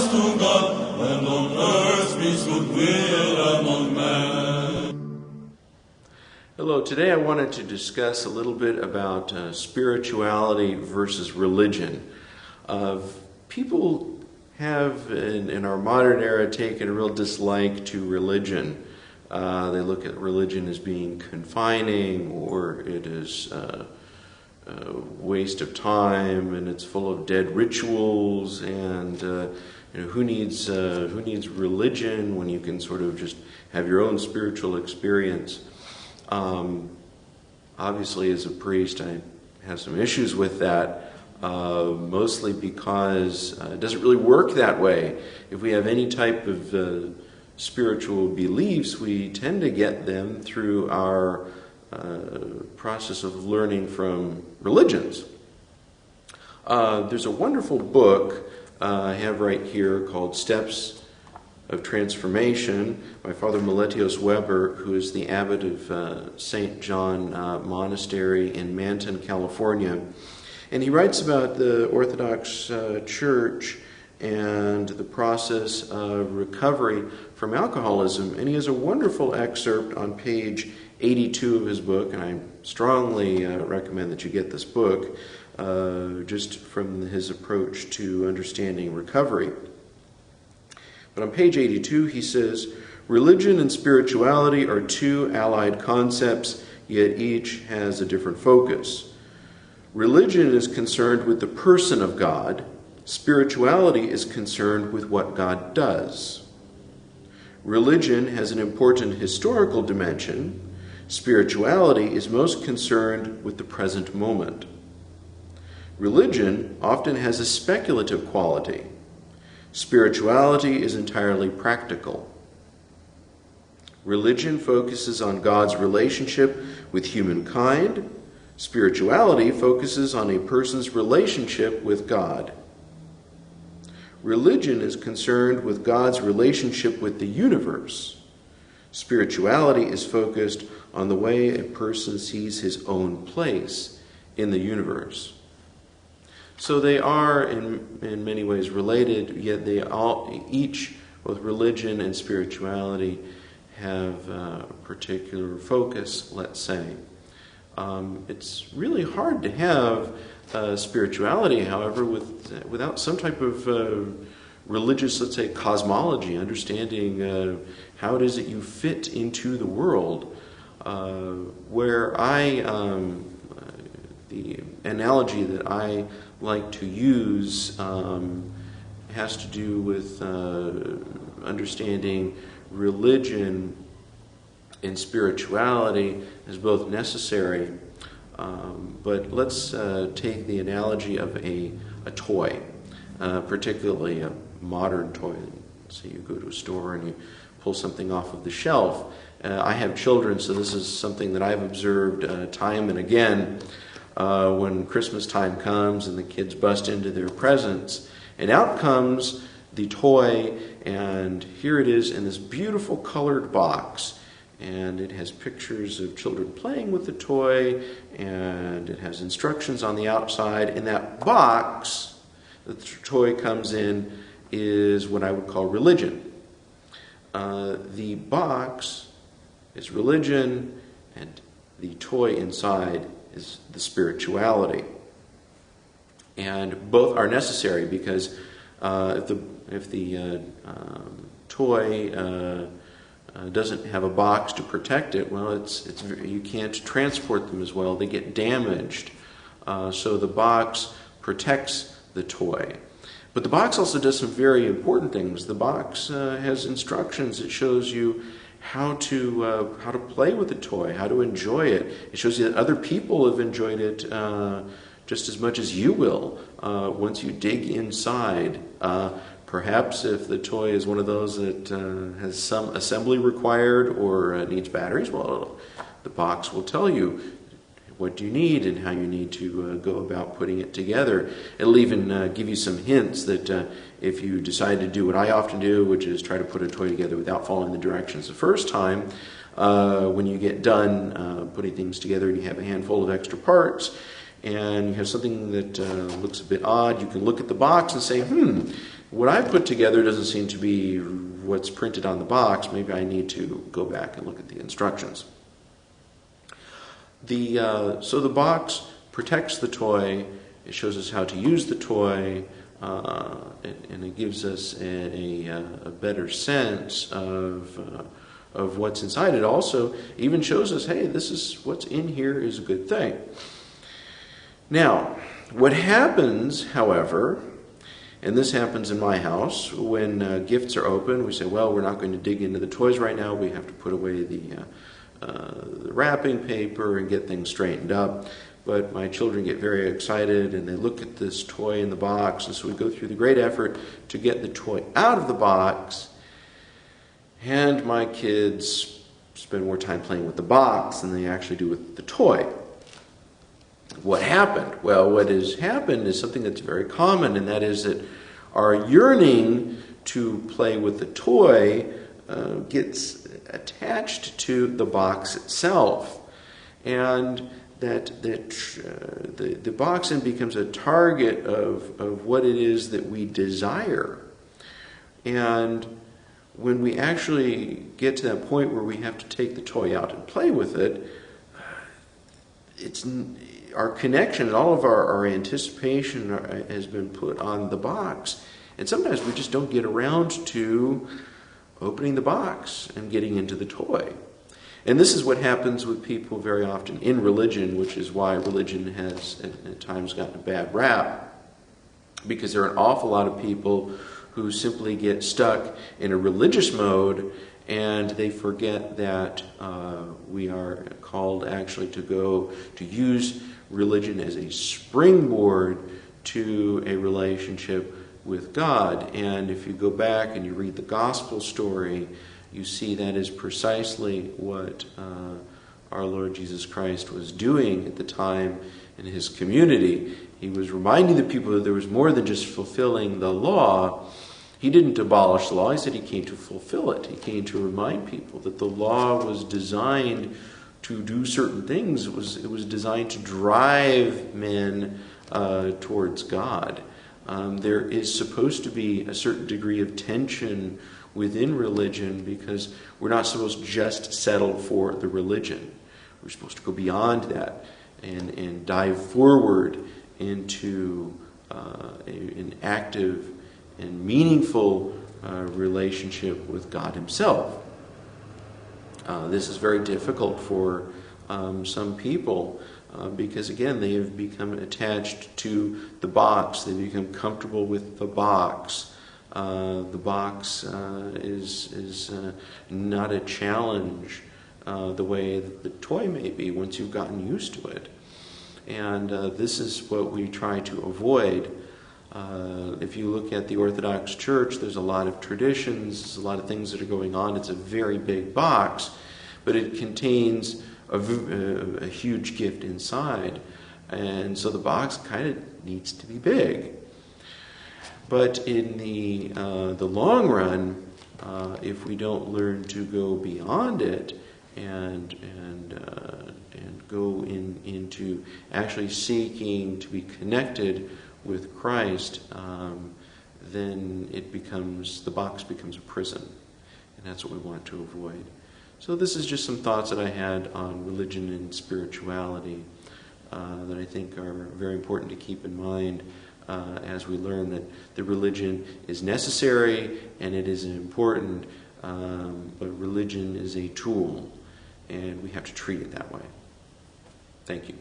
us to God, and on earth peace, goodwill among men. Hello, today I wanted to discuss a little bit about spirituality versus religion. People have, in our modern era, taken a real dislike to religion. They look at religion as being confining, or it is a waste of time, and it's full of dead rituals, and who needs religion when you can sort of just have your own spiritual experience. Obviously, as a priest, I have some issues with that, mostly because it doesn't really work that way. If we have any type of spiritual beliefs, we tend to get them through our process of learning from religions. There's a wonderful book I have right here called Steps of Transformation by Father Meletios Weber, who is the abbot of St. John Monastery in Manton, California. And he writes about the Orthodox Church and the process of recovery from alcoholism. And he has a wonderful excerpt on page 82 of his book, and I strongly recommend that you get this book, just from his approach to understanding recovery. But on page 82 he says, "Religion and spirituality are two allied concepts, yet each has a different focus. Religion is concerned with the person of God. Spirituality is concerned with what God does. Religion has an important historical dimension. Spirituality is most concerned with the present moment. Religion often has a speculative quality. Spirituality is entirely practical. Religion focuses on God's relationship with humankind. Spirituality focuses on a person's relationship with God. Religion is concerned with God's relationship with the universe. Spirituality is focused on the way a person sees his own place in the universe." So they are in many ways related, yet they each, both religion and spirituality, have a particular focus, let's say. It's really hard to have spirituality, however, without some type of religious, let's say, cosmology, understanding how it is that you fit into the world. The analogy that I like to use has to do with understanding religion and spirituality as both necessary. But let's take the analogy of a toy, particularly a modern toy. So you go to a store and you pull something off of the shelf. I have children, so this is something that I've observed time and again. When Christmas time comes and the kids bust into their presents, and out comes the toy, and here it is in this beautiful colored box, and it has pictures of children playing with the toy, and it has instructions on the outside. In that box that the toy comes in is what I would call religion. The box is religion, and the toy inside is the spirituality. And both are necessary, because if the toy doesn't have a box to protect it, well, you can't transport them as well. They get damaged. So the box protects the toy. But the box also does some very important things. The box has instructions. It shows you how to play with the toy, how to enjoy it. It shows you that other people have enjoyed it just as much as you will once you dig inside. Perhaps if the toy is one of those that has some assembly required or needs batteries, well, the box will tell you what you need and how you need to go about putting it together. It'll even give you some hints that if you decide to do what I often do, which is try to put a toy together without following the directions the first time, when you get done putting things together and you have a handful of extra parts, and you have something that looks a bit odd, you can look at the box and say, what I've put together doesn't seem to be what's printed on the box. Maybe I need to go back and look at the instructions. So the box protects the toy. It shows us how to use the toy, and it gives us a better sense of what's inside. It also even shows us, hey, this is what's in here is a good thing. Now, what happens, however, and this happens in my house, when gifts are opened, we say, well, we're not going to dig into the toys right now. We have to put away the wrapping paper and get things straightened up. But my children get very excited, and they look at this toy in the box, and so we go through the great effort to get the toy out of the box, and my kids spend more time playing with the box than they actually do with the toy. What happened? Well, what has happened is something that's very common, and that is that our yearning to play with the toy gets attached to the box itself, and that the box then becomes a target of what it is that we desire. And when we actually get to that point where we have to take the toy out and play with it, it's our connection and all of our anticipation has been put on the box. And sometimes we just don't get around to opening the box and getting into the toy. And this is what happens with people very often in religion, which is why religion has at times gotten a bad rap. Because there are an awful lot of people who simply get stuck in a religious mode, and they forget that we are called actually to use religion as a springboard to a relationship with God. And if you go back and you read the gospel story, you see that is precisely what our Lord Jesus Christ was doing at the time in his community. He was reminding the people that there was more than just fulfilling the law. He didn't abolish the law. He said he came to fulfill it. He came to remind people that the law was designed to do certain things. It was designed to drive men towards God. There is supposed to be a certain degree of tension within religion, because we're not supposed to just settle for the religion. We're supposed to go beyond that and dive forward into an active and meaningful relationship with God himself. This is very difficult for some people because, again, they have become attached to the box. They become comfortable with the box. The box is not a challenge the way that the toy may be once you've gotten used to it. And this is what we try to avoid. If you look at the Orthodox Church, there's a lot of traditions, there's a lot of things that are going on. It's a very big box, but it contains a huge gift inside. And so the box kind of needs to be big. But in the long run, if we don't learn to go beyond it and go into actually seeking to be connected with Christ, then the box becomes a prison, and that's what we want to avoid. So this is just some thoughts that I had on religion and spirituality that I think are very important to keep in mind as we learn that the religion is necessary and it is important, but religion is a tool, and we have to treat it that way. Thank you.